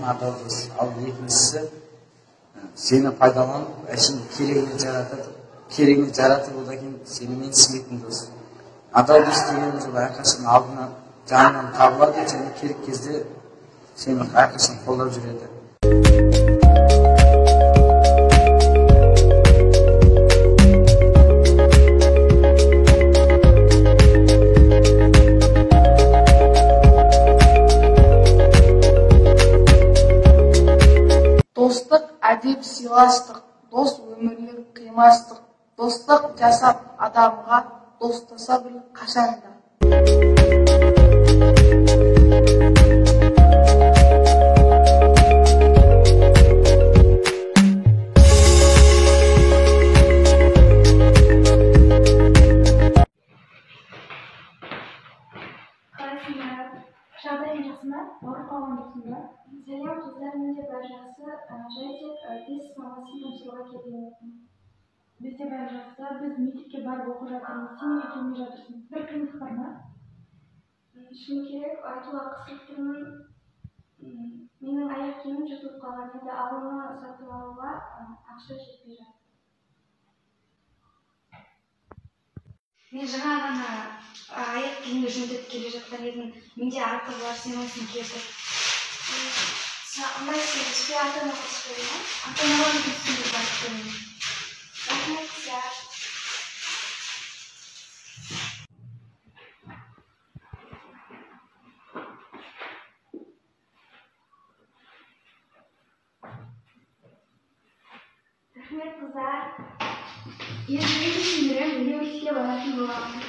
болатын адал дос. Ал екіншісі сені пайдаланып, әшейін керегіне жаратып, одан кейін сені менсінбейтін дос. Адал дос дегеніміз ол әрқашан алдынан жанынан табылады және керек кезде сені әрқашан қолдап жүреді. Достық әдеп сыйластық, дос өмірлік қимастық, достық жасап адамға, достаса біл қашанда. Жағдайың жақсы ма? Ауырып қалған жоқсың ба? Сәлем қыздар, менде бәрі жақсы. Жай тек тест сынамасын тапсыруға келген едім. Бізде бәрі жақсы. Біз мектепке барып оқып жатырмыз. Сен неге келмей жатырсың? Бір қиындық бар ма? Шыны керек, айтуға қысылып тұрмын. Менің аяқ киімім жыртылып қалған еді. Оны сатып алуға ақша жетпей жатыр. Мен жаңа ғана аяқ киімді жөндеп келе жатқан едім. Менде артық бар, сен осыны келтір. Ұнайсың, түспей ата-ана қосып ма? Ата-аналарын түсіндіріп барып қоймын. Рахмет қыздар. Рахмет қыздар. Енді не түсіндірем, университетке баратын боламын.